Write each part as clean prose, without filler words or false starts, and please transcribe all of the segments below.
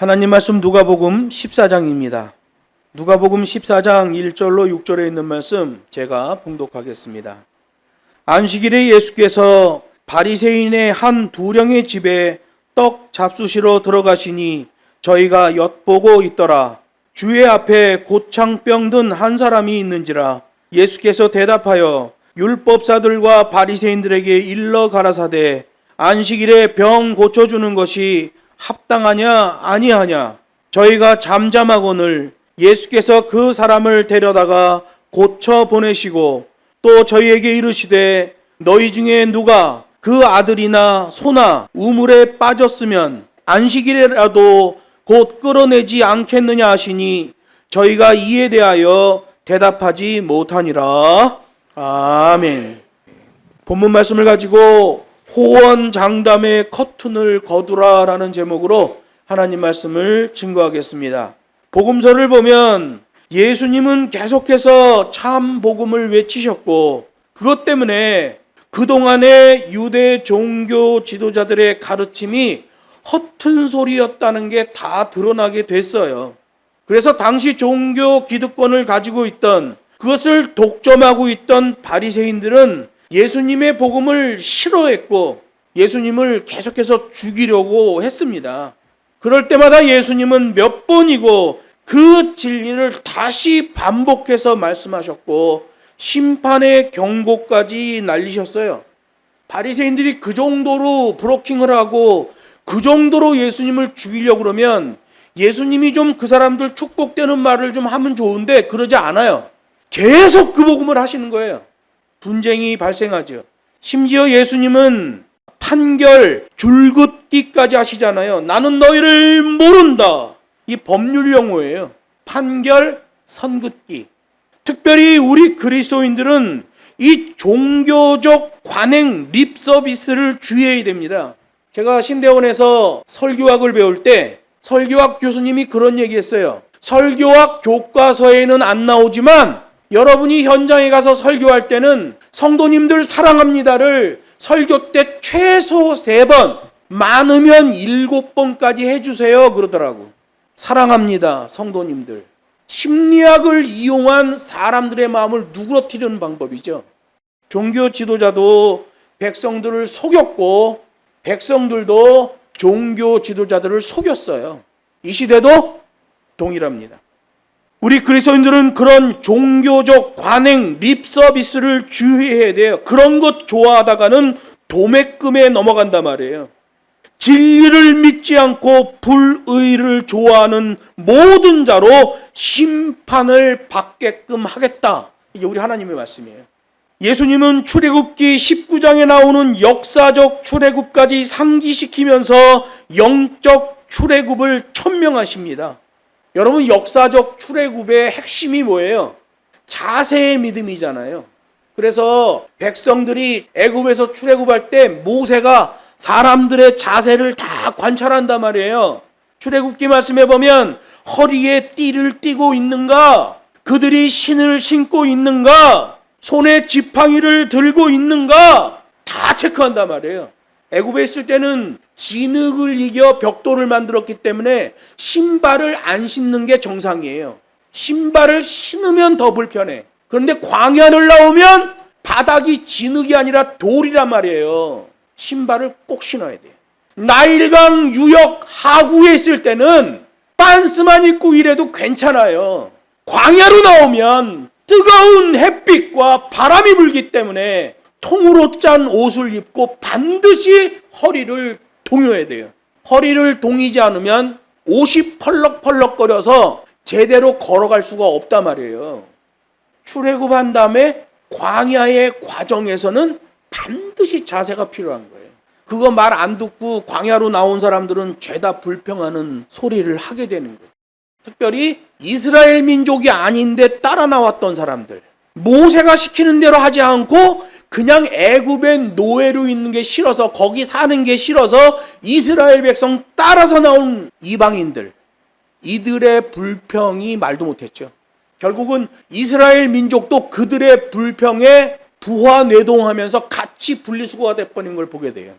하나님 말씀 누가복음 14장입니다. 누가복음 14장 1절로 6절에 있는 말씀 제가 봉독하겠습니다. 안식일에 예수께서 바리새인의 한 두령의 집에 떡 잡수시러 들어가시니 저희가 엿보고 있더라. 주의 앞에 고창병 든 한 사람이 있는지라. 예수께서 대답하여 율법사들과 바리새인들에게 일러 가라사대 안식일에 병 고쳐주는 것이 합당하냐 아니하냐. 저희가 잠잠하거늘 예수께서 그 사람을 데려다가 고쳐 보내시고 또 저희에게 이르시되 너희 중에 누가 그 아들이나 소나 우물에 빠졌으면 안식일에라도 곧 끌어내지 않겠느냐 하시니 저희가 이에 대하여 대답하지 못하니라. 아멘. 본문 말씀을 가지고 호언장담의 커튼을 거두라라는 제목으로 하나님 말씀을 증거하겠습니다. 복음서를 보면 예수님은 계속해서 참 복음을 외치셨고 그것 때문에 그동안의 유대 종교 지도자들의 가르침이 허튼 소리였다는 게 다 드러나게 됐어요. 그래서 당시 종교 기득권을 가지고 있던, 그것을 독점하고 있던 바리새인들은 예수님의 복음을 싫어했고 예수님을 계속해서 죽이려고 했습니다. 그럴 때마다 예수님은 몇 번이고 그 진리를 다시 반복해서 말씀하셨고 심판의 경고까지 날리셨어요. 바리새인들이 그 정도로 브로킹을 하고 그 정도로 예수님을 죽이려고 그러면 예수님이 좀 그 사람들 축복되는 말을 좀 하면 좋은데 그러지 않아요. 계속 그 복음을 하시는 거예요. 분쟁이 발생하죠. 심지어 예수님은 판결, 줄긋기까지 하시잖아요. 나는 너희를 모른다. 이 법률 용어예요. 판결, 선긋기. 특별히 우리 그리스도인들은 이 종교적 관행, 립 서비스를 주의해야 됩니다. 제가 신대원에서 설교학을 배울 때 설교학 교수님이 그런 얘기했어요. 설교학 교과서에는 안 나오지만 여러분이 현장에 가서 설교할 때는 성도님들 사랑합니다를 설교 때 최소 3번, 많으면 7번까지 해주세요 그러더라고. 사랑합니다 성도님들. 심리학을 이용한 사람들의 마음을 누그러뜨리는 방법이죠. 종교 지도자도 백성들을 속였고 백성들도 종교 지도자들을 속였어요. 이 시대도 동일합니다. 우리 그리스도인들은 그런 종교적 관행, 립 서비스를 주의해야 돼요. 그런 것 좋아하다가는 도매금에 넘어간단 말이에요. 진리를 믿지 않고 불의를 좋아하는 모든 자로 심판을 받게끔 하겠다. 이게 우리 하나님의 말씀이에요. 예수님은 출애굽기 19장에 나오는 역사적 출애굽까지 상기시키면서 영적 출애굽을 천명하십니다. 여러분, 역사적 출애굽의 핵심이 뭐예요? 자세의 믿음이잖아요. 그래서 백성들이 애굽에서 출애굽할 때 모세가 사람들의 자세를 다 관찰한단 말이에요. 출애굽기 말씀에 보면 허리에 띠를 띠고 있는가? 그들이 신을 신고 있는가? 손에 지팡이를 들고 있는가? 다 체크한단 말이에요. 애굽에 있을 때는 진흙을 이겨 벽돌을 만들었기 때문에 신발을 안 신는 게 정상이에요. 신발을 신으면 더 불편해. 그런데 광야를 나오면 바닥이 진흙이 아니라 돌이란 말이에요. 신발을 꼭 신어야 돼요. 나일강 유역 하구에 있을 때는 빤스만 입고 이래도 괜찮아요. 광야로 나오면 뜨거운 햇빛과 바람이 불기 때문에 통으로 짠 옷을 입고 반드시 허리를 동여야 돼요. 허리를 동이지 않으면 옷이 펄럭펄럭거려서 제대로 걸어갈 수가 없단 말이에요. 출애굽한 다음에 광야의 과정에서는 반드시 자세가 필요한 거예요. 그거 말 안 듣고 광야로 나온 사람들은 죄다 불평하는 소리를 하게 되는 거예요. 특별히 이스라엘 민족이 아닌데 따라 나왔던 사람들, 모세가 시키는 대로 하지 않고 그냥 애굽의 노예로 있는 게 싫어서, 거기 사는 게 싫어서 이스라엘 백성 따라서 나온 이방인들, 이들의 불평이 말도 못했죠. 결국은 이스라엘 민족도 그들의 불평에 부화뇌동하면서 같이 분리수거가 돼버린 걸 보게 돼요.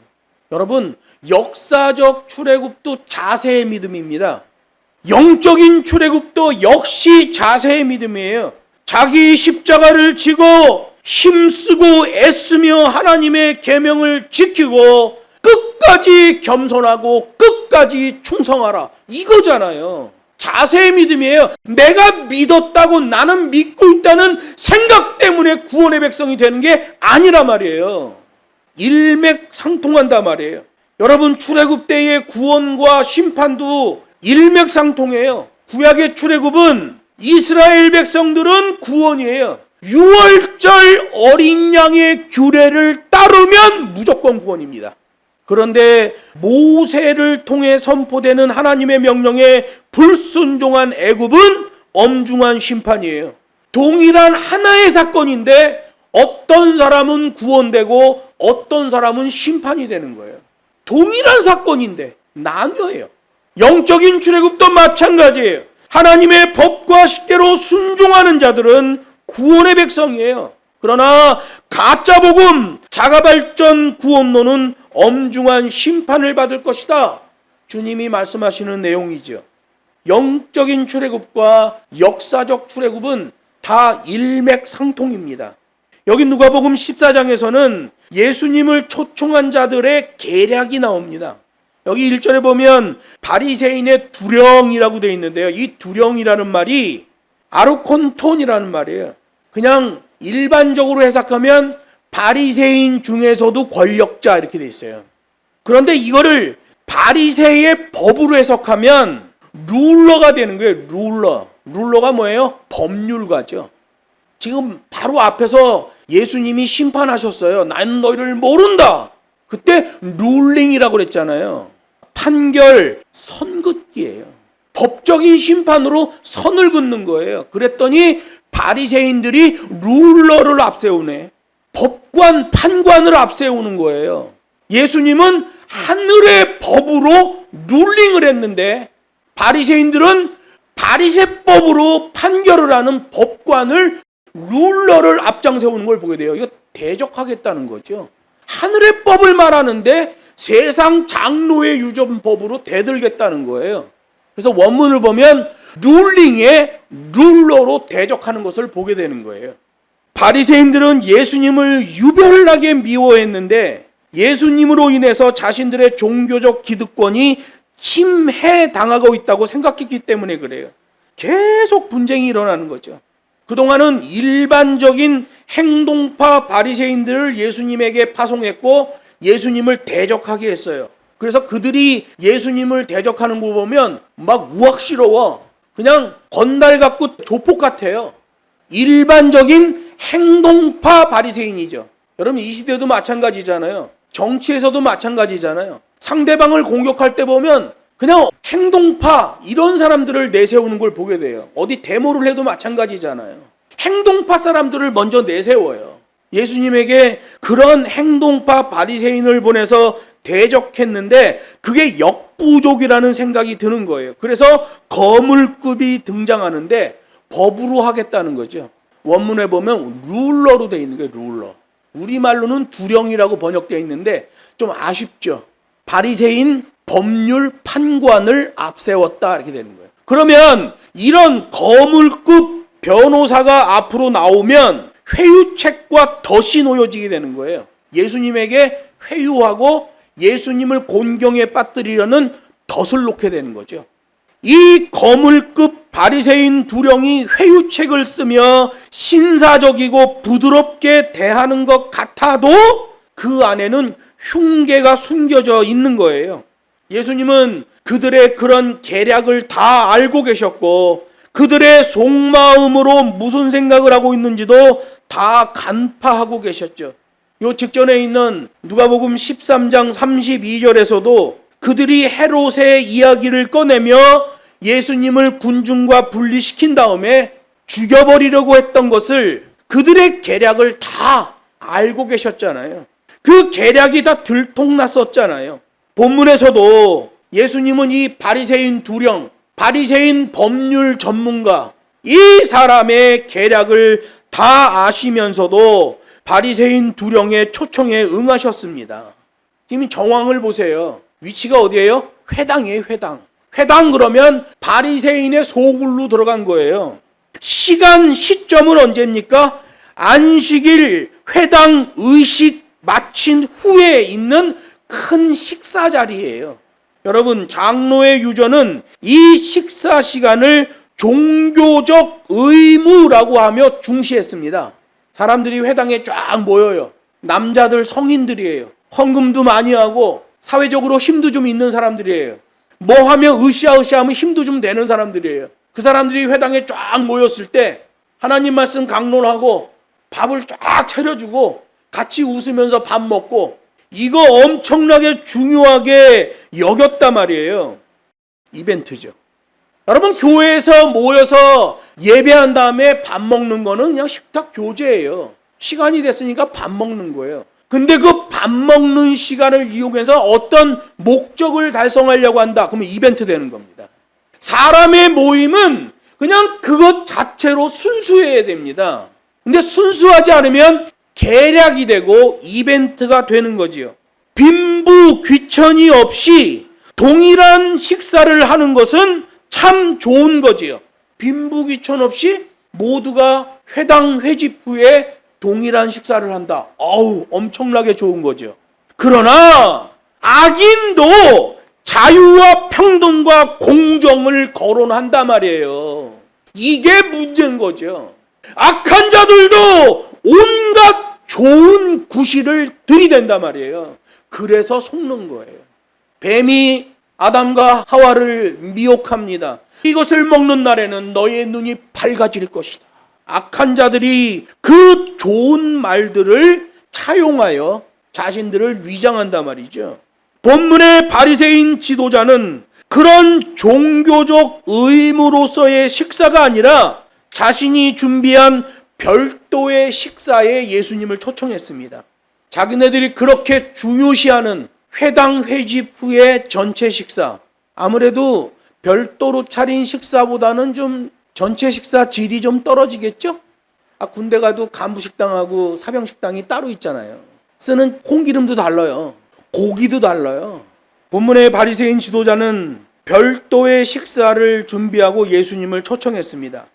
여러분, 역사적 출애굽도 자세의 믿음입니다. 영적인 출애굽도 역시 자세의 믿음이에요. 자기 십자가를 지고 힘쓰고 애쓰며 하나님의 계명을 지키고 끝까지 겸손하고 끝까지 충성하라, 이거잖아요. 자세의 믿음이에요. 내가 믿었다고, 나는 믿고 있다는 생각 때문에 구원의 백성이 되는 게 아니라 말이에요. 일맥상통한다 말이에요. 여러분, 출애굽 때의 구원과 심판도 일맥상통해요. 구약의 출애굽은 이스라엘 백성들은 구원이에요. 6월절 어린 양의 규례를 따르면 무조건 구원입니다. 그런데 모세를 통해 선포되는 하나님의 명령에 불순종한 애굽은 엄중한 심판이에요. 동일한 하나의 사건인데 어떤 사람은 구원되고 어떤 사람은 심판이 되는 거예요. 동일한 사건인데 나뉘어요. 영적인 출애굽도 마찬가지예요. 하나님의 법과 식대로 순종하는 자들은 구원의 백성이에요. 그러나 가짜 복음, 자가발전 구원론은 엄중한 심판을 받을 것이다, 주님이 말씀하시는 내용이죠. 영적인 출애굽과 역사적 출애굽은 다 일맥상통입니다. 여기 누가복음 14장에서는 예수님을 초청한 자들의 계략이 나옵니다. 여기 1절에 보면 바리새인의 두령이라고 되어 있는데요. 이 두령이라는 말이 아르콘톤이라는 말이에요. 그냥 일반적으로 해석하면 바리새인 중에서도 권력자, 이렇게 되어 있어요. 그런데 이거를 바리새의 법으로 해석하면 룰러가 되는 거예요. 룰러가 뭐예요? 법률가죠. 지금 바로 앞에서 예수님이 심판하셨어요. 나는 너희를 모른다. 그때 룰링이라고 그랬잖아요. 판결, 선긋기예요. 법적인 심판으로 선을 긋는 거예요. 그랬더니 바리새인들이 룰러를 앞세우네. 법관, 판관을 앞세우는 거예요. 예수님은 하늘의 법으로 룰링을 했는데 바리새인들은 바리새법으로 판결을 하는 법관을, 룰러를 앞장세우는 걸 보게 돼요. 이거 대적하겠다는 거죠. 하늘의 법을 말하는데 세상 장로의 유전법으로 대들겠다는 거예요. 그래서 원문을 보면 룰링의 룰러로 대적하는 것을 보게 되는 거예요. 바리새인들은 예수님을 유별나게 미워했는데 예수님으로 인해서 자신들의 종교적 기득권이 침해당하고 있다고 생각했기 때문에 그래요. 계속 분쟁이 일어나는 거죠. 그동안은 일반적인 행동파 바리새인들을 예수님에게 파송했고 예수님을 대적하게 했어요. 그래서 그들이 예수님을 대적하는 거 보면 막 우악스러워. 그냥 건달 같고 조폭 같아요. 일반적인 행동파 바리새인이죠. 여러분, 이 시대도 마찬가지잖아요. 정치에서도 마찬가지잖아요. 상대방을 공격할 때 보면 그냥 행동파, 이런 사람들을 내세우는 걸 보게 돼요. 어디 데모를 해도 마찬가지잖아요. 행동파 사람들을 먼저 내세워요. 예수님에게 그런 행동파 바리새인을 보내서 대적했는데 그게 역부족이라는 생각이 드는 거예요. 그래서 거물급이 등장하는데 법으로 하겠다는 거죠. 원문에 보면 룰러로 되어 있는 거예요. 룰러. 우리말로는 두령이라고 번역되어 있는데 좀 아쉽죠. 바리새인 법률 판관을 앞세웠다, 이렇게 되는 거예요. 그러면 이런 거물급 변호사가 앞으로 나오면 회유책과 덫이 놓여지게 되는 거예요. 예수님에게 회유하고 예수님을 곤경에 빠뜨리려는 덫을 놓게 되는 거죠. 이 거물급 바리새인 두령이 회유책을 쓰며 신사적이고 부드럽게 대하는 것 같아도 그 안에는 흉계가 숨겨져 있는 거예요. 예수님은 그들의 그런 계략을 다 알고 계셨고 그들의 속마음으로 무슨 생각을 하고 있는지도 다 간파하고 계셨죠. 요 직전에 있는 누가복음 13장 32절에서도 그들이 헤롯의 이야기를 꺼내며 예수님을 군중과 분리시킨 다음에 죽여버리려고 했던 것을, 그들의 계략을 다 알고 계셨잖아요. 그 계략이 다 들통났었잖아요. 본문에서도 예수님은 이 바리새인 두령, 바리새인 법률 전문가, 이 사람의 계략을 다 아시면서도 바리새인 두령의 초청에 응하셨습니다. 지금 정황을 보세요. 위치가 어디예요? 회당이에요, 회당. 회당 그러면 바리새인의 소굴로 들어간 거예요. 시점은 언제입니까? 안식일 회당 의식 마친 후에 있는 큰 식사 자리예요. 여러분, 장로의 유전은 이 식사 시간을 종교적 의무라고 하며 중시했습니다. 사람들이 회당에 쫙 모여요. 남자들 성인들이에요. 헌금도 많이 하고 사회적으로 힘도 좀 있는 사람들이에요. 뭐 하면 으쌰으쌰하면 힘도 좀 되는 사람들이에요. 그 사람들이 회당에 쫙 모였을 때 하나님 말씀 강론하고 밥을 쫙 차려주고 같이 웃으면서 밥 먹고, 이거 엄청나게 중요하게 여겼단 말이에요. 이벤트죠. 여러분, 교회에서 모여서 예배한 다음에 밥 먹는 거는 그냥 식탁 교제예요. 시간이 됐으니까 밥 먹는 거예요. 근데 그 밥 먹는 시간을 이용해서 어떤 목적을 달성하려고 한다. 그러면 이벤트 되는 겁니다. 사람의 모임은 그냥 그것 자체로 순수해야 됩니다. 근데 순수하지 않으면 계략이 되고 이벤트가 되는 거지요. 빈부 귀천이 없이 동일한 식사를 하는 것은 참 좋은 거지요. 빈부 귀천 없이 모두가 회당 회집 후에 동일한 식사를 한다. 엄청나게 좋은 거죠. 그러나 악인도 자유와 평등과 공정을 거론한단 말이에요. 이게 문제인 거죠. 악한 자들도 온갖 좋은 구실을 들이댄단 말이에요. 그래서 속는 거예요. 뱀이 아담과 하와를 미혹합니다. 이것을 먹는 날에는 너의 눈이 밝아질 것이다. 악한 자들이 그 좋은 말들을 차용하여 자신들을 위장한단 말이죠. 본문의 바리새인 지도자는 그런 종교적 의무로서의 식사가 아니라 자신이 준비한 별도의 식사에 예수님을 초청했습니다. 자기네들이 그렇게 중요시하는 회당 회집 후의 전체 식사, 아무래도 별도로 차린 식사보다는 좀 전체 식사 질이 좀 떨어지겠죠? 군대 가도 간부식당하고 사병식당이 따로 있잖아요. 쓰는 콩기름도 달라요. 고기도 달라요. 본문의 바리새인 지도자는 별도의 식사를 준비하고 예수님을 초청했습니다.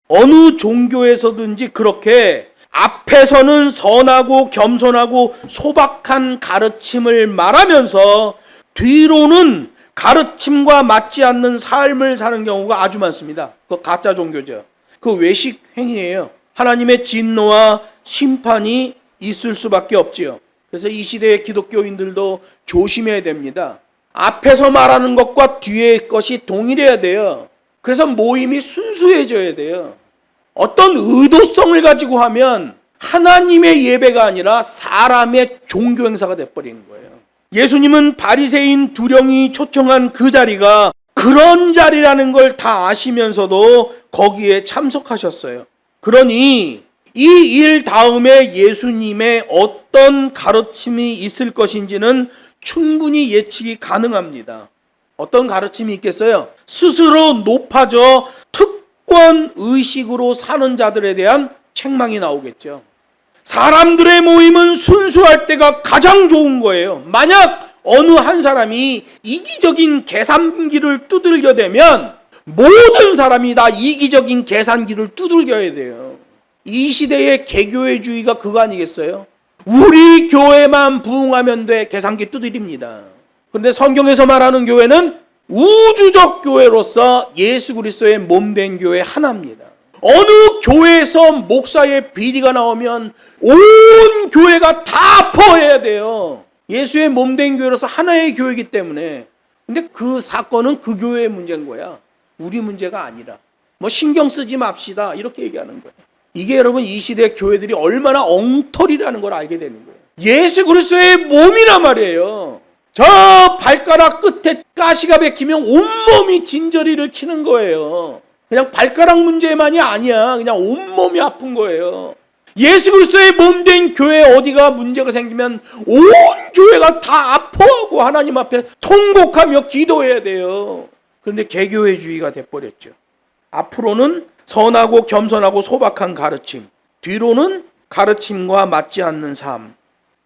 어느 종교에서든지 그렇게 앞에서는 선하고 겸손하고 소박한 가르침을 말하면서 뒤로는 가르침과 맞지 않는 삶을 사는 경우가 아주 많습니다. 그거 가짜 종교죠. 그 외식 행위예요. 하나님의 진노와 심판이 있을 수밖에 없지요. 그래서 이 시대의 기독교인들도 조심해야 됩니다. 앞에서 말하는 것과 뒤의 것이 동일해야 돼요. 그래서 모임이 순수해져야 돼요. 어떤 의도성을 가지고 하면 하나님의 예배가 아니라 사람의 종교 행사가 돼버리는 거예요. 예수님은 바리새인 두령이 초청한 그 자리가 그런 자리라는 걸 다 아시면서도 거기에 참석하셨어요. 그러니 이 일 다음에 예수님의 어떤 가르침이 있을 것인지는 충분히 예측이 가능합니다. 어떤 가르침이 있겠어요? 스스로 높아져 특권 의식으로 사는 자들에 대한 책망이 나오겠죠. 사람들의 모임은 순수할 때가 가장 좋은 거예요. 만약 어느 한 사람이 이기적인 계산기를 두들겨대면 모든 사람이 다 이기적인 계산기를 두들겨야 돼요. 이 시대의 개교회주의가 그거 아니겠어요? 우리 교회만 부흥하면 돼, 계산기 두드립니다. 그런데 성경에서 말하는 교회는 우주적 교회로서 예수 그리스도의 몸된 교회 하나입니다. 어느 교회에서 목사의 비리가 나오면 온 교회가 다 아파해야 돼요. 예수의 몸된 교회로서 하나의 교회이기 때문에. 근데 그 사건은 그 교회의 문제인 거야. 우리 문제가 아니라. 신경 쓰지 맙시다, 이렇게 얘기하는 거예요. 이게 여러분 이 시대 교회들이 얼마나 엉터리라는 걸 알게 되는 거예요. 예수 그리스도의 몸이란 말이에요. 저 발가락 끝에 가시가 박히면 온몸이 진저리를 치는 거예요. 그냥 발가락 문제만이 아니야. 그냥 온몸이 아픈 거예요. 예수 그리스도의 몸된 교회 어디가 문제가 생기면 온 교회가 다 아파하고 하나님 앞에 통곡하며 기도해야 돼요. 그런데 개교회주의가 돼버렸죠. 앞으로는 선하고 겸손하고 소박한 가르침, 뒤로는 가르침과 맞지 않는 삶,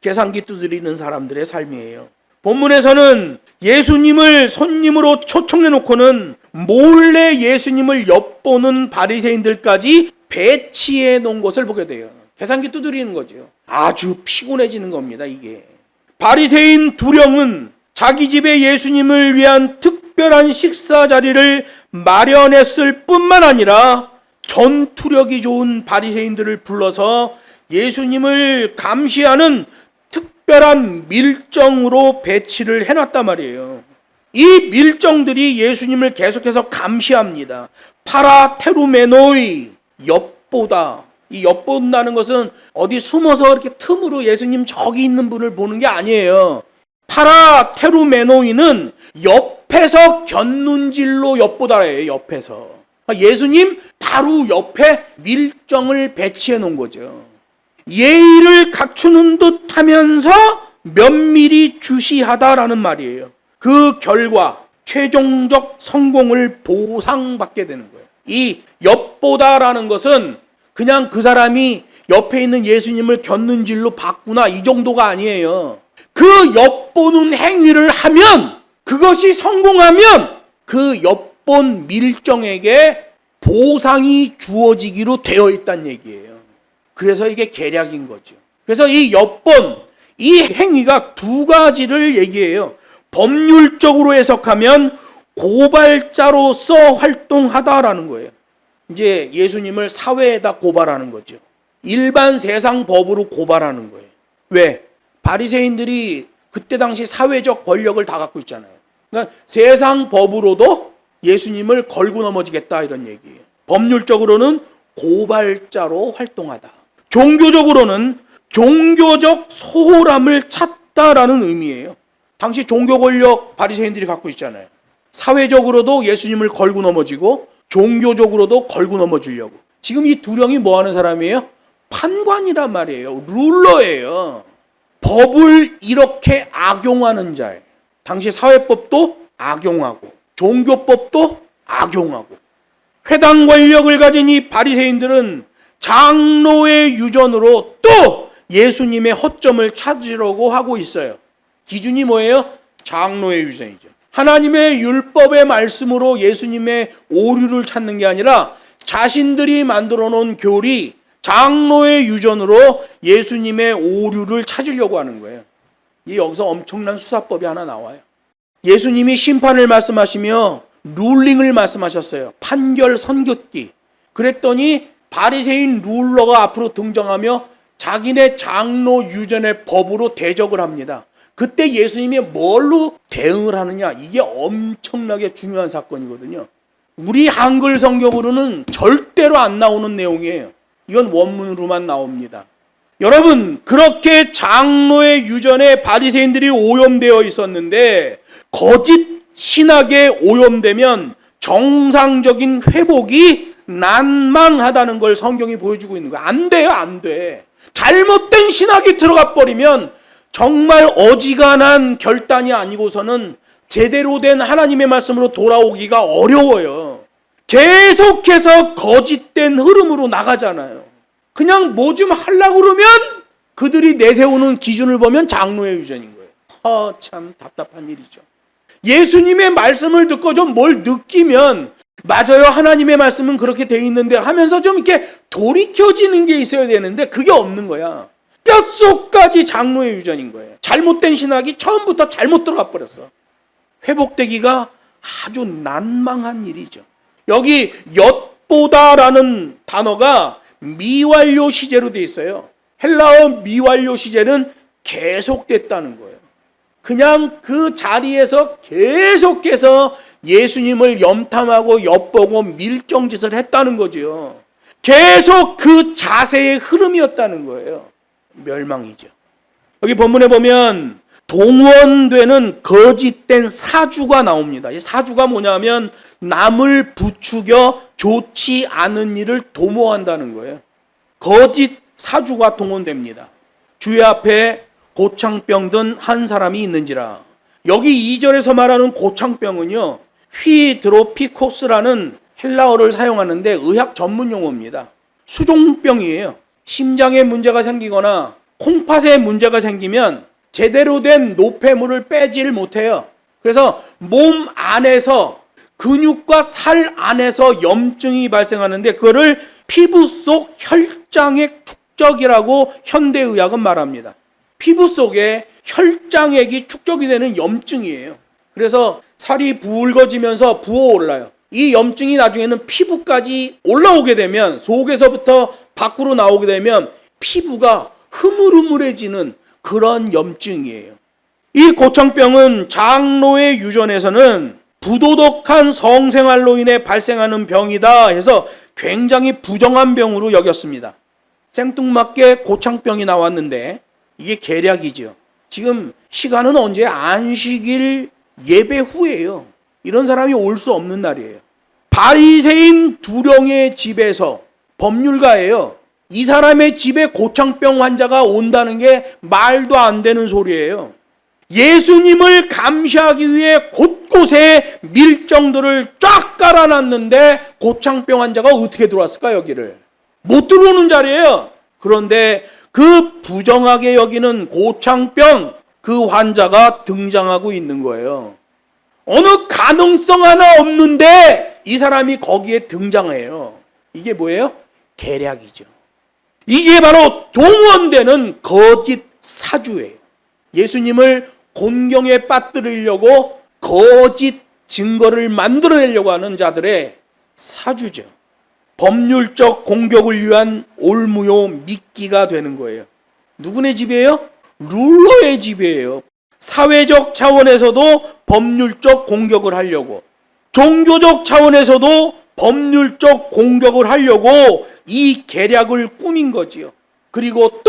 계산기 두드리는 사람들의 삶이에요. 본문에서는 예수님을 손님으로 초청해 놓고는 몰래 예수님을 엿보는 바리새인들까지 배치해 놓은 것을 보게 돼요. 계산기 두드리는 거죠. 아주 피곤해지는 겁니다, 이게. 바리새인 두령은 자기 집에 예수님을 위한 특별한 식사 자리를 마련했을 뿐만 아니라 전투력이 좋은 바리새인들을 불러서 예수님을 감시하는 특별한 밀정으로 배치를 해놨단 말이에요. 이 밀정들이 예수님을 계속해서 감시합니다. 파라테루메노이, 엿보다. 이 엿본다는 것은 어디 숨어서 이렇게 틈으로 예수님 저기 있는 분을 보는 게 아니에요. 파라테루메노이는 옆에서 곁눈질로 엿보다예요. 옆에서. 예수님 바로 옆에 밀정을 배치해 놓은 거죠. 예의를 갖추는 듯 하면서 면밀히 주시하다라는 말이에요. 그 결과 최종적 성공을 보상받게 되는 거예요. 이 엿보다라는 것은 그냥 그 사람이 옆에 있는 예수님을 곁눈질로 봤구나 이 정도가 아니에요. 그 엿보는 행위를 하면, 그것이 성공하면 그 엿본 밀정에게 보상이 주어지기로 되어 있다는 얘기예요. 그래서 이게 계략인 거죠. 그래서 이 엿본, 이 행위가 두 가지를 얘기해요. 법률적으로 해석하면 고발자로서 활동하다라는 거예요. 이제 예수님을 사회에다 고발하는 거죠. 일반 세상 법으로 고발하는 거예요. 왜? 바리새인들이 그때 당시 사회적 권력을 다 갖고 있잖아요. 그러니까 세상 법으로도 예수님을 걸고 넘어지겠다 이런 얘기예요. 법률적으로는 고발자로 활동하다. 종교적으로는 종교적 소홀함을 찾다라는 의미예요. 당시 종교 권력 바리새인들이 갖고 있잖아요. 사회적으로도 예수님을 걸고 넘어지고 종교적으로도 걸고 넘어지려고. 지금 이 두령이 뭐 하는 사람이에요? 판관이란 말이에요. 룰러예요. 법을 이렇게 악용하는 자예요. 당시 사회법도 악용하고 종교법도 악용하고. 회당 권력을 가진 이 바리새인들은 장로의 유전으로 또 예수님의 허점을 찾으려고 하고 있어요. 기준이 뭐예요? 장로의 유전이죠. 하나님의 율법의 말씀으로 예수님의 오류를 찾는 게 아니라 자신들이 만들어 놓은 교리, 장로의 유전으로 예수님의 오류를 찾으려고 하는 거예요. 여기서 엄청난 수사법이 하나 나와요. 예수님이 심판을 말씀하시며 룰링을 말씀하셨어요. 판결 선긋기. 그랬더니 바리새인 룰러가 앞으로 등장하며 자기네 장로 유전의 법으로 대적을 합니다. 그때 예수님이 뭘로 대응을 하느냐, 이게 엄청나게 중요한 사건이거든요. 우리 한글 성경으로는 절대로 안 나오는 내용이에요. 이건 원문으로만 나옵니다. 여러분, 그렇게 장로의 유전에 바리새인들이 오염되어 있었는데 거짓 신학에 오염되면 정상적인 회복이 난망하다는 걸 성경이 보여주고 있는 거예요. 안 돼요, 안 돼. 잘못된 신학이 들어가 버리면 정말 어지간한 결단이 아니고서는 제대로 된 하나님의 말씀으로 돌아오기가 어려워요. 계속해서 거짓된 흐름으로 나가잖아요. 그냥 뭐 좀 하려고 그러면 그들이 내세우는 기준을 보면 장로의 유전인 거예요. 참 답답한 일이죠. 예수님의 말씀을 듣고 좀 뭘 느끼면 맞아요, 하나님의 말씀은 그렇게 돼 있는데 하면서 좀 이렇게 돌이켜지는 게 있어야 되는데 그게 없는 거야. 뼛속까지 장로의 유전인 거예요. 잘못된 신학이 처음부터 잘못 들어가 버렸어. 회복되기가 아주 난망한 일이죠. 여기 엿보다라는 단어가 미완료 시제로 돼 있어요. 헬라어 미완료 시제는 계속됐다는 거예요. 그냥 그 자리에서 계속해서 예수님을 염탐하고 엿보고 밀정짓을 했다는 거죠. 계속 그 자세의 흐름이었다는 거예요. 멸망이죠. 여기 본문에 보면 동원되는 거짓된 사주가 나옵니다. 이 사주가 뭐냐면 남을 부추겨 좋지 않은 일을 도모한다는 거예요. 거짓 사주가 동원됩니다. 주의 앞에 고창병 든 한 사람이 있는지라. 여기 2절에서 말하는 고창병은요, 휘드로피코스라는 헬라어를 사용하는데 의학 전문 용어입니다. 수종병이에요. 심장에 문제가 생기거나 콩팥에 문제가 생기면 제대로 된 노폐물을 빼질 못해요. 그래서 몸 안에서 근육과 살 안에서 염증이 발생하는데 그거를 피부 속 혈장액 축적이라고 현대의학은 말합니다. 피부 속에 혈장액이 축적이 되는 염증이에요. 그래서 살이 붉어지면서 부어올라요. 이 염증이 나중에는 피부까지 올라오게 되면, 속에서부터 밖으로 나오게 되면 피부가 흐물흐물해지는 그런 염증이에요. 이 고창병은 장로의 유전에서는 부도덕한 성생활로 인해 발생하는 병이다 해서 굉장히 부정한 병으로 여겼습니다. 생뚱맞게 고창병이 나왔는데 이게 계략이죠. 지금 시간은 언제? 안식일 예배 후예요. 이런 사람이 올 수 없는 날이에요. 바리새인 두령의 집에서, 법률가예요. 이 사람의 집에 고창병 환자가 온다는 게 말도 안 되는 소리예요. 예수님을 감시하기 위해 곳곳에 밀정들을 쫙 깔아놨는데 고창병 환자가 어떻게 들어왔을까? 여기를 못 들어오는 자리예요. 그런데 그 부정하게 여기는 고창병 그 환자가 등장하고 있는 거예요. 어느 가능성 하나 없는데 이 사람이 거기에 등장해요. 이게 뭐예요? 계략이죠. 이게 바로 동원되는 거짓 사주예요. 예수님을 곤경에 빠뜨리려고 거짓 증거를 만들어내려고 하는 자들의 사주죠. 법률적 공격을 위한 올무요 미끼가 되는 거예요. 누구네 집이에요? 룰러의 집이에요. 사회적 차원에서도 법률적 공격을 하려고, 종교적 차원에서도 법률적 공격을 하려고 이 계략을 꾸민 거지요. 그리고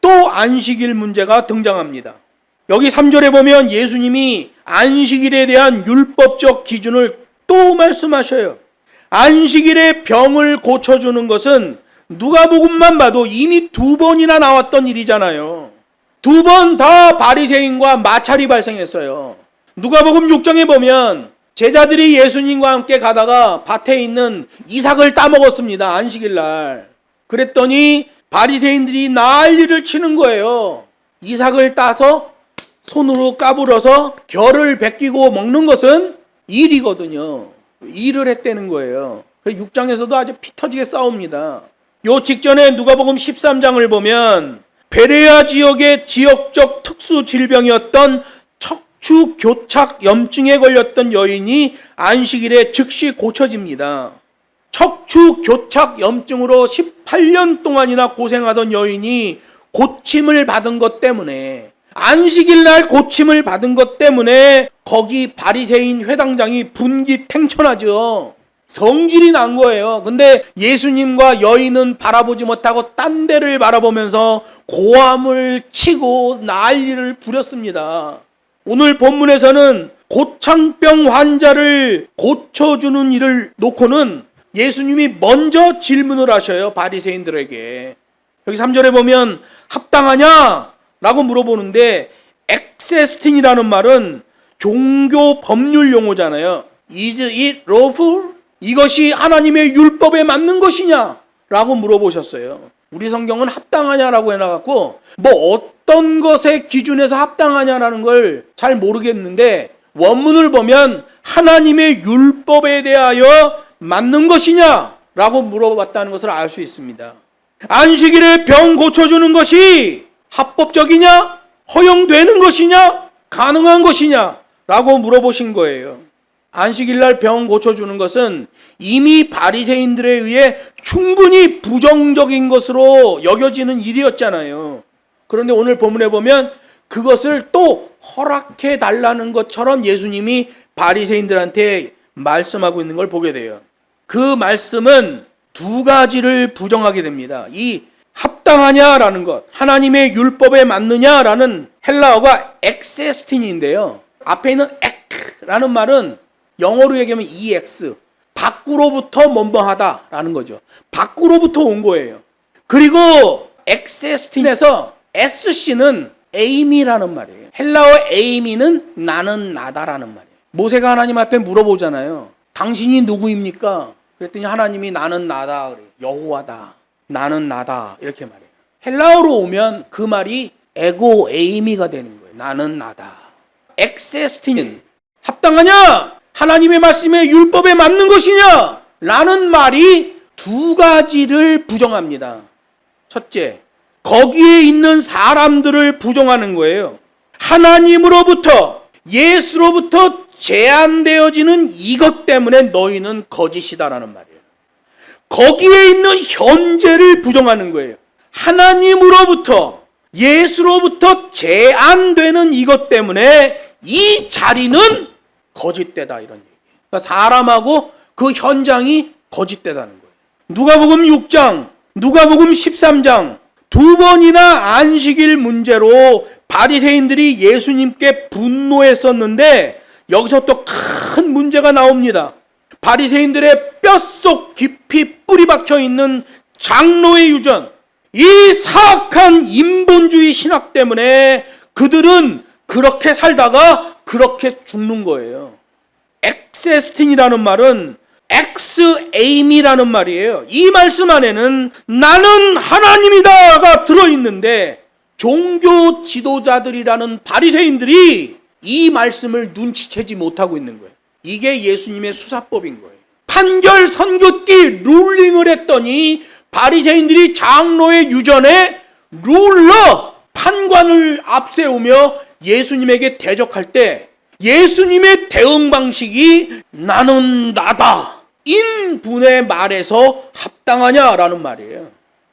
또 안식일 문제가 등장합니다. 여기 3절에 보면 예수님이 안식일에 대한 율법적 기준을 또 말씀하셔요. 안식일에 병을 고쳐주는 것은 누가복음만 봐도 이미 2번이나 나왔던 일이잖아요. 2번 다 바리새인과 마찰이 발생했어요. 누가복음 6장에 보면 제자들이 예수님과 함께 가다가 밭에 있는 이삭을 따먹었습니다. 안식일 날. 그랬더니 바리새인들이 난리를 치는 거예요. 이삭을 따서 손으로 까불어서 결을 벗기고 먹는 것은 일이거든요. 일을 했다는 거예요. 6장에서도 아주 피 터지게 싸웁니다. 요 직전에 누가복음 13장을 보면 베레아 지역의 지역적 특수 질병이었던 척추 교착 염증에 걸렸던 여인이 안식일에 즉시 고쳐집니다. 척추 교착 염증으로 18년 동안이나 고생하던 여인이 고침을 받은 것 때문에, 안식일 날 고침을 받은 것 때문에 거기 바리새인 회당장이 분기탱천하죠. 성질이 난 거예요. 근데 예수님과 여인은 바라보지 못하고 딴 데를 바라보면서 고함을 치고 난리를 부렸습니다. 오늘 본문에서는 고창병 환자를 고쳐주는 일을 놓고는 예수님이 먼저 질문을 하셔요. 바리새인들에게. 여기 3절에 보면 합당하냐? 라고 물어보는데, 엑세스틴이라는 말은 종교 법률 용어잖아요. Is it lawful? 이것이 하나님의 율법에 맞는 것이냐? 라고 물어보셨어요. 우리 성경은 합당하냐라고 해놔갖고 뭐 어떤 것의 기준에서 합당하냐라는 걸 잘 모르겠는데, 원문을 보면 하나님의 율법에 대하여 맞는 것이냐? 라고 물어봤다는 것을 알 수 있습니다. 안식일에 병 고쳐주는 것이 합법적이냐? 허용되는 것이냐? 가능한 것이냐? 라고 물어보신 거예요. 안식일날 병 고쳐주는 것은 이미 바리새인들에 의해 충분히 부정적인 것으로 여겨지는 일이었잖아요. 그런데 오늘 본문에 보면 그것을 또 허락해 달라는 것처럼 예수님이 바리새인들한테 말씀하고 있는 걸 보게 돼요. 그 말씀은 두 가지를 부정하게 됩니다. 이 합당하냐라는 것, 하나님의 율법에 맞느냐라는 헬라어가 엑세스틴인데요. 앞에 있는 엑라는 말은 영어로 얘기하면 EX, 밖으로부터 뭐뭐하다라는 거죠. 밖으로부터 온 거예요. 그리고 엑세스틴에서 SC는 에이미라는 말이에요. 헬라어 에이미는 나는 나다라는 말이에요. 모세가 하나님 앞에 물어보잖아요. 당신이 누구입니까? 그랬더니 하나님이 나는 나다 그래요. 여호와다. 나는 나다. 이렇게 말해요. 헬라어로 오면 그 말이 에고 에이미가 되는 거예요. 나는 나다. 엑세스틴은 합당하냐? 하나님의 말씀에 율법에 맞는 것이냐? 라는 말이 두 가지를 부정합니다. 첫째, 거기에 있는 사람들을 부정하는 거예요. 하나님으로부터, 예수로부터 제한되어지는 이것 때문에 너희는 거짓이다라는 말이에요. 거기에 있는 현재를 부정하는 거예요. 하나님으로부터, 예수로부터 제한되는 이것 때문에 이 자리는 거짓되다, 이런 얘기예요. 그러니까 사람하고 그 현장이 거짓되다는 거예요. 누가복음 6장, 누가복음 13장 두 번이나 안식일 문제로 바리새인들이 예수님께 분노했었는데 여기서 또 큰 문제가 나옵니다. 바리새인들의 뼛속 깊이 뿌리 박혀 있는 장로의 유전, 이 사악한 인본주의 신학 때문에 그들은 그렇게 살다가 그렇게 죽는 거예요. 엑세스틴이라는 말은 엑스에임이라는 말이에요. 이 말씀 안에는 나는 하나님이다가 들어있는데 종교 지도자들이라는 바리새인들이 이 말씀을 눈치채지 못하고 있는 거예요. 이게 예수님의 수사법인 거예요. 판결 선긋기 룰링을 했더니 바리새인들이 장로의 유전에 룰러 판관을 앞세우며 예수님에게 대적할 때 예수님의 대응 방식이 나는 나다 인분의 말에서 합당하냐라는 말이에요.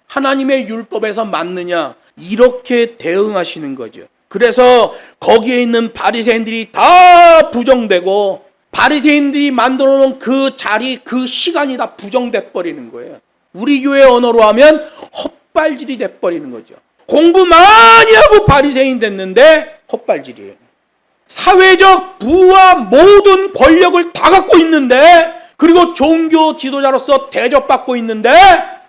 하나님의 율법에서 맞느냐, 이렇게 대응하시는 거죠. 그래서 거기에 있는 바리새인들이 다 부정되고 바리새인들이 만들어 놓은 그 자리, 그 시간이 다 부정돼 버리는 거예요. 우리 교회 언어로 하면 헛발질이 돼 버리는 거죠. 공부 많이 하고 바리새인 됐는데 헛발질이에요. 사회적 부와 모든 권력을 다 갖고 있는데, 그리고 종교 지도자로서 대접받고 있는데,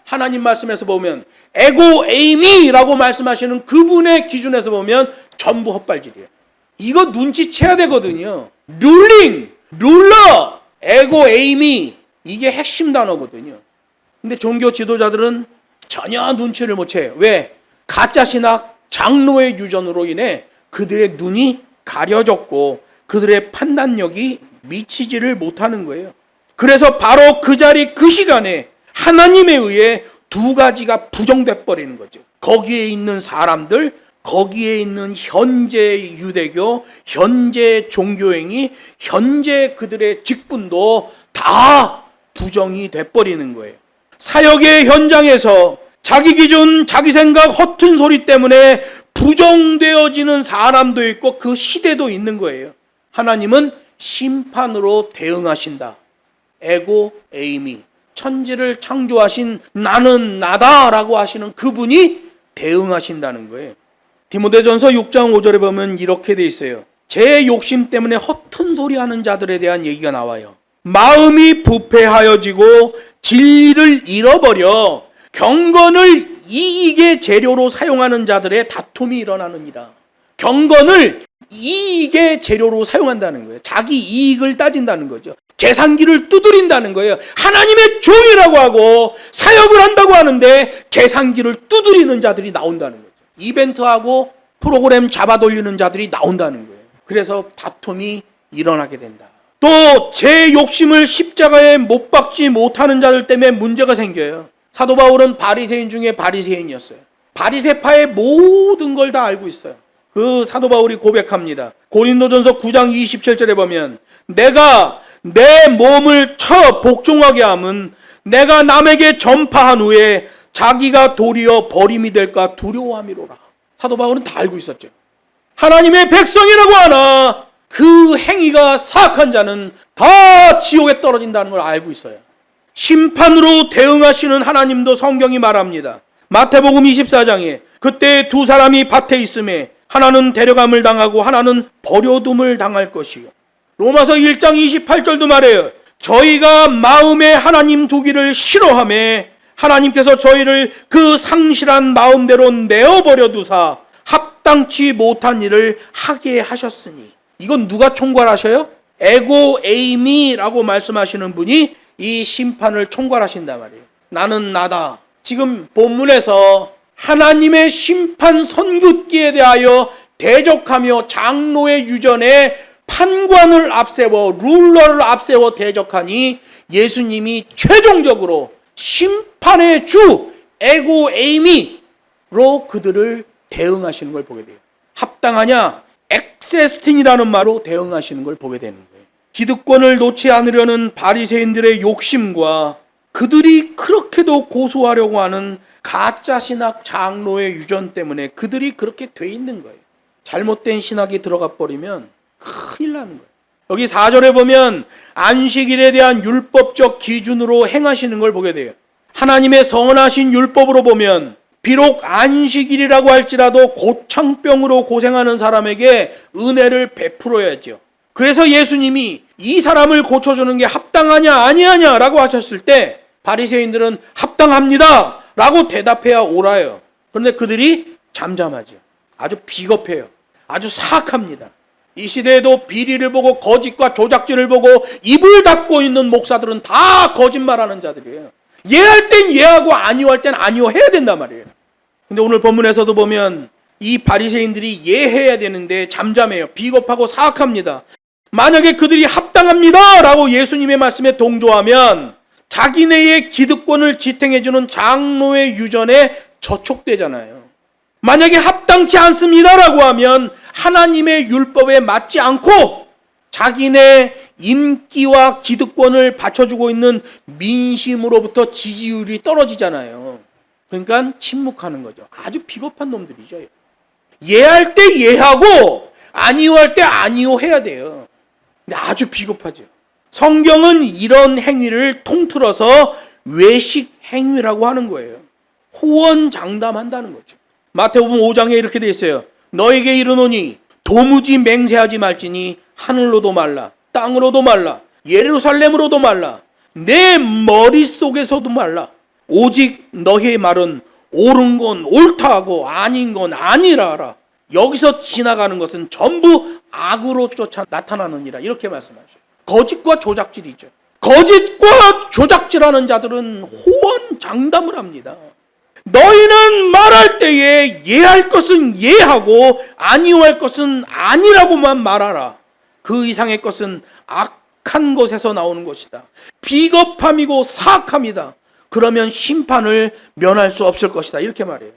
하나님 말씀에서 보면 에고 에이미라고 말씀하시는 그분의 기준에서 보면 전부 헛발질이에요. 이거 눈치채야 되거든요. 룰링, 룰러, 에고 에이미, 이게 핵심 단어거든요. 근데 종교 지도자들은 전혀 눈치를 못 채요. 왜? 가짜 신학, 장로의 유전으로 인해 그들의 눈이 가려졌고 그들의 판단력이 미치지를 못하는 거예요. 그래서 바로 그 자리 그 시간에 하나님에 의해 두 가지가 부정돼 버리는 거죠. 거기에 있는 사람들, 거기에 있는 현재 유대교, 현재 종교행위, 현재 그들의 직분도 다 부정이 돼 버리는 거예요. 사역의 현장에서 자기 기준, 자기 생각, 허튼 소리 때문에 부정되어지는 사람도 있고 그 시대도 있는 거예요. 하나님은 심판으로 대응하신다. 에고 에이미, 천지를 창조하신 나는 나다라고 하시는 그분이 대응하신다는 거예요. 디모데전서 6장 5절에 보면 이렇게 돼 있어요. 제 욕심 때문에 허튼 소리 하는 자들에 대한 얘기가 나와요. 마음이 부패하여지고 진리를 잃어버려 경건을 이익의 재료로 사용하는 자들의 다툼이 일어나느니라. 경건을 이익의 재료로 사용한다는 거예요. 자기 이익을 따진다는 거죠. 계산기를 두드린다는 거예요. 하나님의 종이라고 하고 사역을 한다고 하는데 계산기를 두드리는 자들이 나온다는 거죠. 이벤트하고 프로그램 잡아 돌리는 자들이 나온다는 거예요. 그래서 다툼이 일어나게 된다. 또 제 욕심을 십자가에 못 박지 못하는 자들 때문에 문제가 생겨요. 사도 바울은 바리새인 중에 바리새인이었어요. 바리새파의 모든 걸 다 알고 있어요. 그 사도 바울이 고백합니다. 고린도전서 9장 27절에 보면 내가 내 몸을 쳐 복종하게 함은 내가 남에게 전파한 후에 자기가 도리어 버림이 될까 두려워함이로라. 사도 바울은 다 알고 있었죠. 하나님의 백성이라고 하나 그 행위가 사악한 자는 다 지옥에 떨어진다는 걸 알고 있어요. 심판으로 대응하시는 하나님도 성경이 말합니다. 마태복음 24장에 그때 두 사람이 밭에 있음에 하나는 데려감을 당하고 하나는 버려둠을 당할 것이요. 로마서 1장 28절도 말해요. 저희가 마음에 하나님 두기를 싫어하며 하나님께서 저희를 그 상실한 마음대로 내어버려 두사 합당치 못한 일을 하게 하셨으니. 이건 누가 총괄하셔요? 에고 에이미라고 말씀하시는 분이 이 심판을 총괄하신단 말이에요. 나는 나다. 지금 본문에서 하나님의 심판 선긋기에 대하여 대적하며 장로의 유전에 판관을 앞세워 룰러를 앞세워 대적하니 예수님이 최종적으로 심판의 주 에고 에이미로 그들을 대응하시는 걸 보게 돼요. 합당하냐? 엑세스틴이라는 말로 대응하시는 걸 보게 되는 거예요. 기득권을 놓지 않으려는 바리새인들의 욕심과 그들이 그렇게도 고수하려고 하는 가짜 신학 장로의 유전 때문에 그들이 그렇게 돼 있는 거예요. 잘못된 신학이 들어가 버리면 큰일 나는 거예요. 여기 4절에 보면 안식일에 대한 율법적 기준으로 행하시는 걸 보게 돼요. 하나님의 선하신 율법으로 보면 비록 안식일이라고 할지라도 고창병으로 고생하는 사람에게 은혜를 베풀어야죠. 그래서 예수님이 이 사람을 고쳐주는 게 합당하냐 아니하냐 라고 하셨을 때 바리새인들은 합당합니다 라고 대답해야 옳아요. 그런데 그들이 잠잠하죠. 아주 비겁해요. 아주 사악합니다. 이 시대에도 비리를 보고 거짓과 조작질을 보고 입을 닫고 있는 목사들은 다 거짓말하는 자들이에요. 예할 땐 예하고 아니할 땐 아니오 해야 된단 말이에요. 근데 오늘 본문에서도 보면 이 바리새인들이 예해야 되는데 잠잠해요. 비겁하고 사악합니다. 만약에 그들이 합당합니다 라고 예수님의 말씀에 동조하면 자기네의 기득권을 지탱해주는 장로의 유전에 저촉되잖아요. 만약에 합당치 않습니다 라고 하면 하나님의 율법에 맞지 않고 자기네 인기와 기득권을 받쳐주고 있는 민심으로부터 지지율이 떨어지잖아요. 그러니까 침묵하는 거죠. 아주 비겁한 놈들이죠. 예할 때 예하고 아니오 할 때 아니오 해야 돼요. 근데 아주 비겁하죠. 성경은 이런 행위를 통틀어서 외식 행위라고 하는 거예요. 호언장담한다는 거죠. 마태복음 5장에 이렇게 돼 있어요. 너에게 이르노니 도무지 맹세하지 말지니 하늘로도 말라 땅으로도 말라 예루살렘으로도 말라 내 머릿속에서도 말라 오직 너의 말은 옳은 건 옳다 하고 아닌 건 아니라 하라. 여기서 지나가는 것은 전부 악으로 쫓아 나타나느니라 이렇게 말씀하셔요. 거짓과 조작질이죠. 거짓과 조작질하는 자들은 호언장담을 합니다. 너희는 말할 때에 예할 것은 예하고 아니할 것은 아니라고만 말하라. 그 이상의 것은 악한 것에서 나오는 것이다. 비겁함이고 사악함이다. 그러면 심판을 면할 수 없을 것이다. 이렇게 말해요.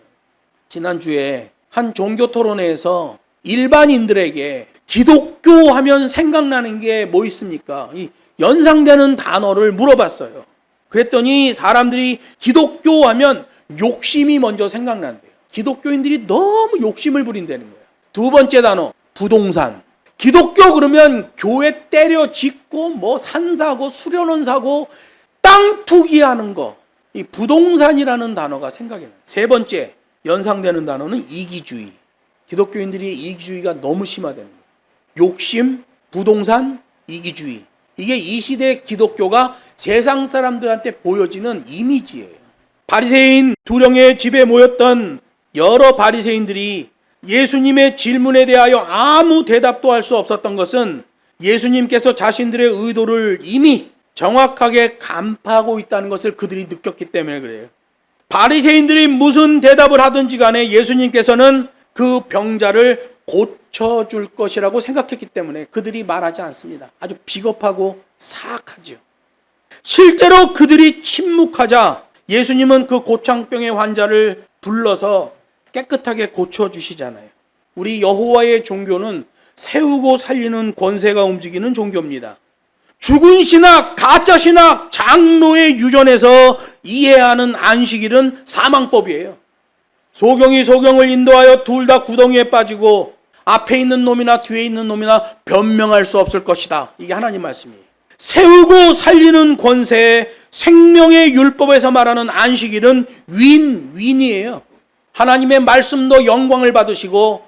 지난주에 한 종교 토론회에서 일반인들에게 기독교 하면 생각나는 게 뭐 있습니까? 이 연상되는 단어를 물어봤어요. 그랬더니 사람들이 기독교 하면 욕심이 먼저 생각난대요. 기독교인들이 너무 욕심을 부린다는 거예요. 두 번째 단어, 부동산. 기독교 그러면 교회 때려 짓고 뭐 산 사고 수련원 사고 땅 투기하는 거. 이 부동산이라는 단어가 생각이 나요. 세 번째 연상되는 단어는 이기주의. 기독교인들이 이기주의가 너무 심하다는 거예요. 욕심, 부동산, 이기주의. 이게 이 시대 기독교가 세상 사람들한테 보여지는 이미지예요. 바리새인 두령의 집에 모였던 여러 바리새인들이 예수님의 질문에 대하여 아무 대답도 할 수 없었던 것은 예수님께서 자신들의 의도를 이미 정확하게 간파하고 있다는 것을 그들이 느꼈기 때문에 그래요. 바리새인들이 무슨 대답을 하든지 간에 예수님께서는 그 병자를 고쳐줄 것이라고 생각했기 때문에 그들이 말하지 않습니다. 아주 비겁하고 사악하죠. 실제로 그들이 침묵하자 예수님은 그 고창병의 환자를 불러서 깨끗하게 고쳐주시잖아요. 우리 여호와의 종교는 세우고 살리는 권세가 움직이는 종교입니다. 죽은 신학, 가짜 신학, 장로의 유전에서 이해하는 안식일은 사망법이에요. 소경이 소경을 인도하여 둘 다 구덩이에 빠지고 앞에 있는 놈이나 뒤에 있는 놈이나 변명할 수 없을 것이다. 이게 하나님 말씀이에요. 세우고 살리는 권세, 생명의 율법에서 말하는 안식일은 윈윈이에요. 하나님의 말씀도 영광을 받으시고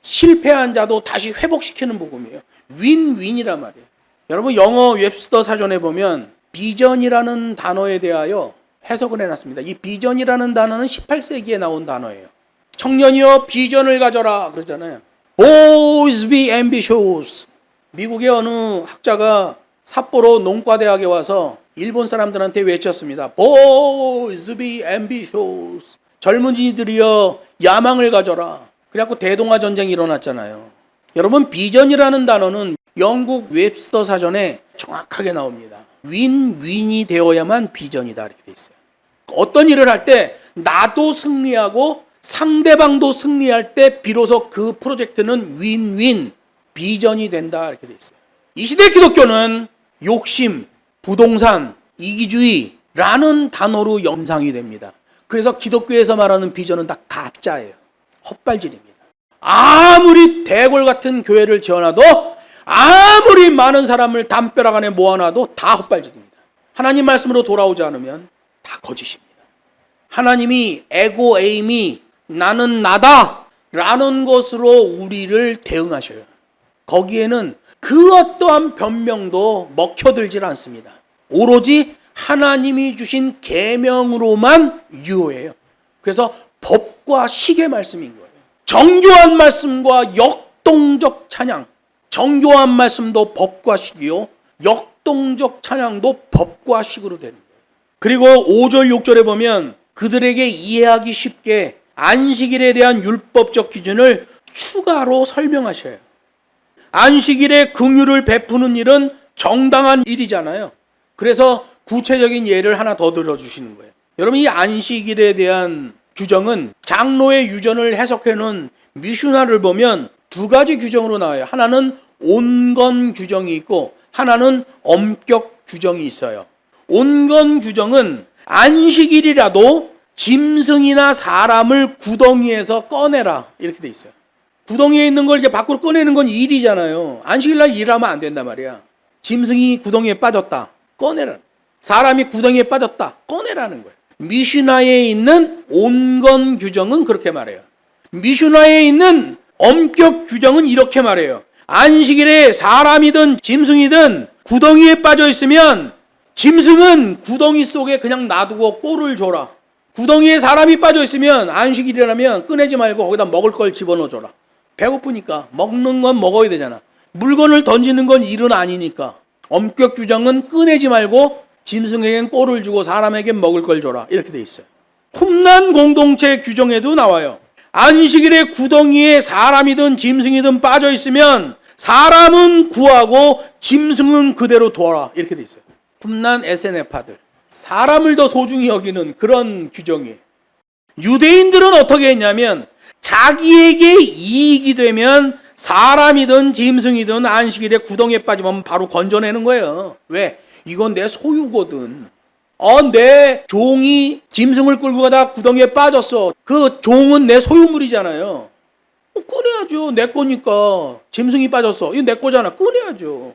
실패한 자도 다시 회복시키는 복음이에요. 윈윈이란 말이에요. 여러분 영어 웹스터 사전에 보면 비전이라는 단어에 대하여 해석을 해놨습니다. 이 비전이라는 단어는 18세기에 나온 단어예요. 청년이여 비전을 가져라 그러잖아요. Boys be ambitious. 미국의 어느 학자가 삿포로 농과대학에 와서 일본 사람들한테 외쳤습니다. Boys be ambitious. 젊은이들이여 야망을 가져라. 그래갖고 대동아 전쟁이 일어났잖아요. 여러분, 비전이라는 단어는 영국 웹스터 사전에 정확하게 나옵니다. 윈윈이 되어야만 비전이다, 이렇게 돼 있어요. 어떤 일을 할 때 나도 승리하고 상대방도 승리할 때 비로소 그 프로젝트는 윈윈 비전이 된다, 이렇게 돼 있어요. 이 시대 기독교는 욕심, 부동산, 이기주의라는 단어로 연상이 됩니다. 그래서 기독교에서 말하는 비전은 다 가짜예요. 헛발질입니다. 아무리 대궐 같은 교회를 지어놔도, 아무리 많은 사람을 담벼락 안에 모아놔도 다 헛발질입니다. 하나님 말씀으로 돌아오지 않으면 다 거짓입니다. 하나님이 에고 에임이 나는 나다 라는 것으로 우리를 대응하셔요. 거기에는 그 어떠한 변명도 먹혀들질 않습니다. 오로지 하나님이 주신 계명으로만 유효해요. 그래서 법과 식의 말씀인 거예요. 정교한 말씀과 역동적 찬양, 정교한 말씀도 법과 식이요, 역동적 찬양도 법과 식으로 되는 거예요. 그리고 5절 6절에 보면 그들에게 이해하기 쉽게 안식일에 대한 율법적 기준을 추가로 설명하셔요. 안식일에 긍휼을 베푸는 일은 정당한 일이잖아요. 그래서 구체적인 예를 하나 더 들어주시는 거예요. 여러분, 이 안식일에 대한 규정은 장로의 유전을 해석해 놓은 미슈나를 보면 두 가지 규정으로 나와요. 하나는 온건 규정이 있고 하나는 엄격 규정이 있어요. 온건 규정은 안식일이라도 짐승이나 사람을 구덩이에서 꺼내라, 이렇게 돼 있어요. 구덩이에 있는 걸 이제 밖으로 꺼내는 건 일이잖아요. 안식일날 일하면 안 된단 말이야. 짐승이 구덩이에 빠졌다, 꺼내라. 사람이 구덩이에 빠졌다, 꺼내라는 거예요. 미슈나에 있는 온건 규정은 그렇게 말해요. 미슈나에 있는 엄격 규정은 이렇게 말해요. 안식일에 사람이든 짐승이든 구덩이에 빠져 있으면 짐승은 구덩이 속에 그냥 놔두고 꼴을 줘라. 구덩이에 사람이 빠져 있으면 안식일이라면 꺼내지 말고 거기다 먹을 걸 집어넣어 줘라. 배고프니까 먹는 건 먹어야 되잖아. 물건을 던지는 건 일은 아니니까. 엄격 규정은 꺼내지 말고 짐승에겐 꼴을 주고 사람에겐 먹을 걸 줘라, 이렇게 돼 있어요. 쿰란 공동체 규정에도 나와요. 안식일에 구덩이에 사람이든 짐승이든 빠져 있으면 사람은 구하고 짐승은 그대로 둬라, 이렇게 돼 있어요. 쿰란 SNF파들, 사람을 더 소중히 여기는 그런 규정이에요. 유대인들은 어떻게 했냐면 자기에게 이익이 되면 사람이든 짐승이든 안식일에 구덩이에 빠지면 바로 건져내는 거예요. 왜? 이건 내 소유거든. 내 종이 짐승을 끌고 가다 구덩이에 빠졌어. 그 종은 내 소유물이잖아요. 꺼내야죠. 내 거니까. 짐승이 빠졌어. 이거 내 거잖아. 꺼내야죠.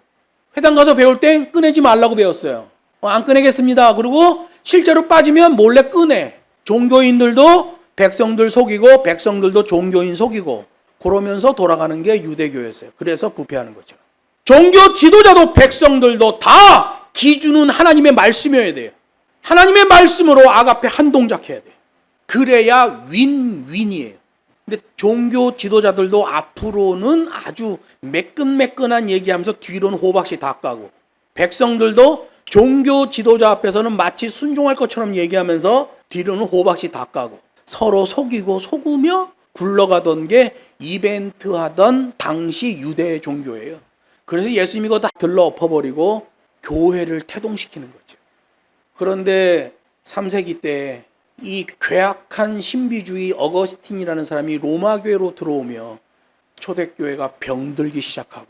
회당 가서 배울 땐 꺼내지 말라고 배웠어요. 안 꺼내겠습니다. 그리고 실제로 빠지면 몰래 꺼내. 종교인들도 백성들 속이고 백성들도 종교인 속이고 그러면서 돌아가는 게 유대교였어요. 그래서 부패하는 거죠. 종교 지도자도 백성들도 다 기준은 하나님의 말씀이어야 돼요. 하나님의 말씀으로 아가페 한 동작 해야 돼요. 그래야 윈윈이에요. 근데 종교 지도자들도 앞으로는 아주 매끈매끈한 얘기하면서 뒤로는 호박씨 다 까고, 백성들도 종교 지도자 앞에서는 마치 순종할 것처럼 얘기하면서 뒤로는 호박씨 다 까고 서로 속이고 속으며 굴러가던 게 이벤트 하던 당시 유대 종교예요. 그래서 예수님이 이거 다 들러 엎어버리고 교회를 태동시키는 거죠. 그런데 3세기 때 이 괴악한 신비주의 어거스틴이라는 사람이 로마 교회로 들어오며 초대교회가 병들기 시작하고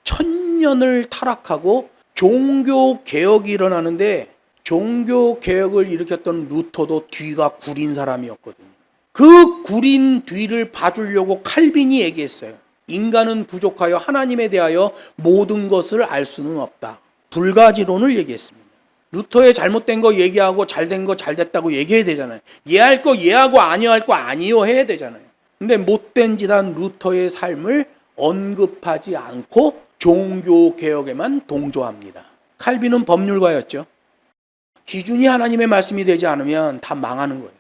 천년을 타락하고 종교 개혁이 일어나는데, 종교 개혁을 일으켰던 루터도 뒤가 구린 사람이었거든요. 그 구린 뒤를 봐주려고 칼빈이 얘기했어요. 인간은 부족하여 하나님에 대하여 모든 것을 알 수는 없다. 불가지론을 얘기했습니다. 루터의 잘못된 거 얘기하고 잘된 거 잘됐다고 얘기해야 되잖아요. 이해할 거 이해하고 아니할 거 아니요 해야 되잖아요. 근데 못된 짓한 루터의 삶을 언급하지 않고 종교 개혁에만 동조합니다. 칼빈은 법률가였죠. 기준이 하나님의 말씀이 되지 않으면 다 망하는 거예요.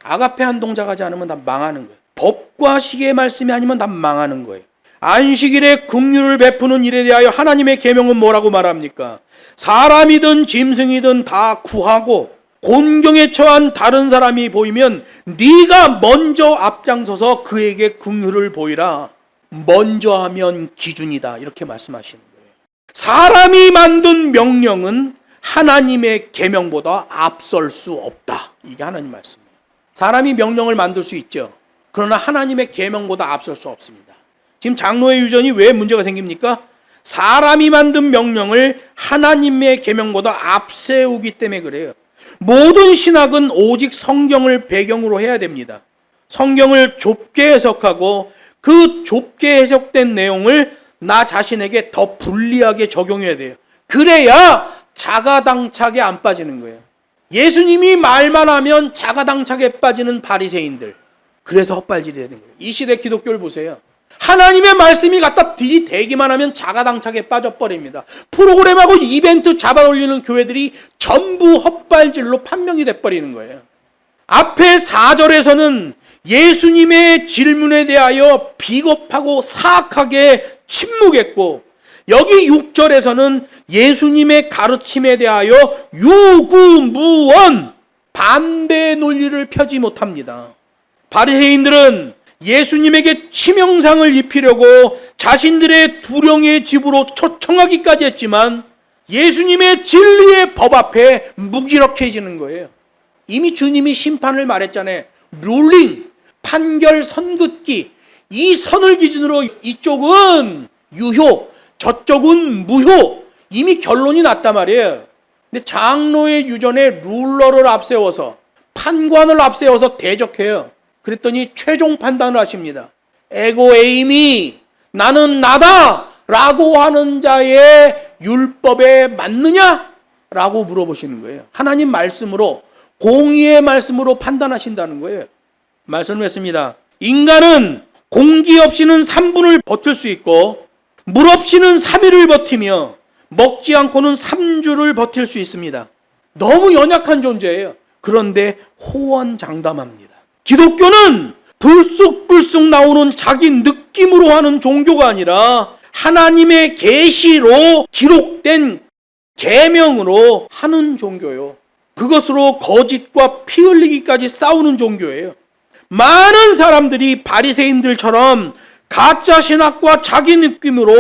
아가페 한 동작 하지 않으면 다 망하는 거예요. 법과 식의 말씀이 아니면 다 망하는 거예요. 안식일에 긍휼을 베푸는 일에 대하여 하나님의 계명은 뭐라고 말합니까? 사람이든 짐승이든 다 구하고 곤경에 처한 다른 사람이 보이면 네가 먼저 앞장서서 그에게 긍휼을 보이라. 먼저 하면 기준이다. 이렇게 말씀하시는 거예요. 사람이 만든 명령은 하나님의 계명보다 앞설 수 없다. 이게 하나님 말씀이에요. 사람이 명령을 만들 수 있죠. 그러나 하나님의 계명보다 앞설 수 없습니다. 지금 장로의 유전이 왜 문제가 생깁니까? 사람이 만든 명령을 하나님의 계명보다 앞세우기 때문에 그래요. 모든 신학은 오직 성경을 배경으로 해야 됩니다. 성경을 좁게 해석하고 그 좁게 해석된 내용을 나 자신에게 더 불리하게 적용해야 돼요. 그래야 자가당착에 안 빠지는 거예요. 예수님이 말만 하면 자가당착에 빠지는 바리새인들. 그래서 헛발질이 되는 거예요. 이 시대 기독교를 보세요. 하나님의 말씀이 갖다 들이대기만 하면 자가당착에 빠져버립니다. 프로그램하고 이벤트 잡아올리는 교회들이 전부 헛발질로 판명이 돼버리는 거예요. 앞에 4절에서는 예수님의 질문에 대하여 비겁하고 사악하게 침묵했고, 여기 6절에서는 예수님의 가르침에 대하여 유구무원 반대 논리를 펴지 못합니다. 바리새인들은 예수님에게 치명상을 입히려고 자신들의 두령의 집으로 초청하기까지 했지만 예수님의 진리의 법 앞에 무기력해지는 거예요. 이미 주님이 심판을 말했잖아요. 룰링, 판결, 선긋기. 이 선을 기준으로 이쪽은 유효, 저쪽은 무효. 이미 결론이 났단 말이에요. 근데 장로의 유전에 룰러를 앞세워서, 판관을 앞세워서 대적해요. 그랬더니 최종 판단을 하십니다. 에고 에이미, 나는 나다 라고 하는 자의 율법에 맞느냐? 라고 물어보시는 거예요. 하나님 말씀으로, 공의의 말씀으로 판단하신다는 거예요. 말씀을 했습니다. 인간은 공기 없이는 3분을 버틸 수 있고 물 없이는 3일을 버티며 먹지 않고는 3주를 버틸 수 있습니다. 너무 연약한 존재예요. 그런데 호언장담합니다. 기독교는 불쑥불쑥 나오는 자기 느낌으로 하는 종교가 아니라 하나님의 계시로 기록된 계명으로 하는 종교요. 그것으로 거짓과 피 흘리기까지 싸우는 종교예요. 많은 사람들이 바리새인들처럼 가짜 신학과 자기 느낌으로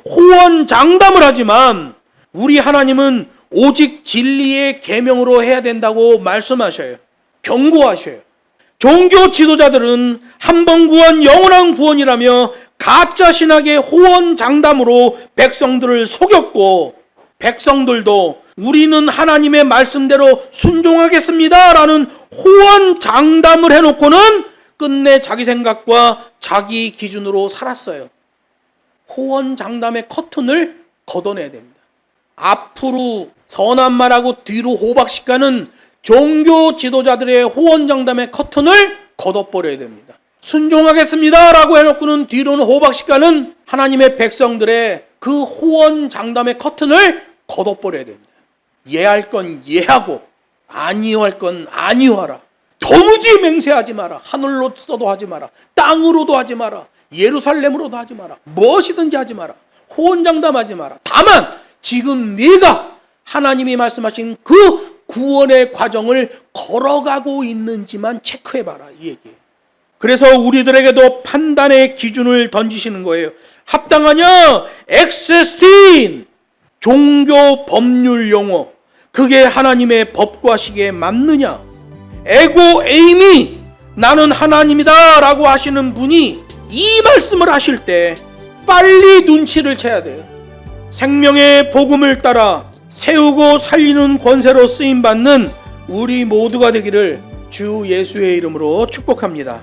호언장담을 하지만 우리 하나님은 오직 진리의 계명으로 해야 된다고 말씀하셔요. 경고하셔요. 종교 지도자들은 한 번 구원 영원한 구원이라며 가짜 신학의 호언장담으로 백성들을 속였고, 백성들도 우리는 하나님의 말씀대로 순종하겠습니다 라는 호언장담을 해놓고는 끝내 자기 생각과 자기 기준으로 살았어요. 호언장담의 커튼을 걷어내야 됩니다. 앞으로 선한 말하고 뒤로 호박씩 가는 종교 지도자들의 호언장담의 커튼을 걷어버려야 됩니다. 순종하겠습니다 라고 해놓고는 뒤로는 호박씩 가는 하나님의 백성들의 그 호언장담의 커튼을 걷어버려야 됩니다. 예할 건 예하고 아니할 건 아니하라. 도무지 맹세하지 마라. 하늘로서도 하지 마라. 땅으로도 하지 마라. 예루살렘으로도 하지 마라. 무엇이든지 하지 마라. 호언장담하지 마라. 다만 지금 네가 하나님이 말씀하신 그 구원의 과정을 걸어가고 있는지만 체크해봐라. 이 얘기예요. 그래서 우리들에게도 판단의 기준을 던지시는 거예요. 합당하냐? 엑세스틴. 종교 법률 용어. 그게 하나님의 법과 시기에 맞느냐? 에고 에이미. 나는 하나님이다 라고 하시는 분이 이 말씀을 하실 때 빨리 눈치를 채야 돼요. 생명의 복음을 따라 세우고 살리는 권세로 쓰임받는 우리 모두가 되기를 주 예수의 이름으로 축복합니다.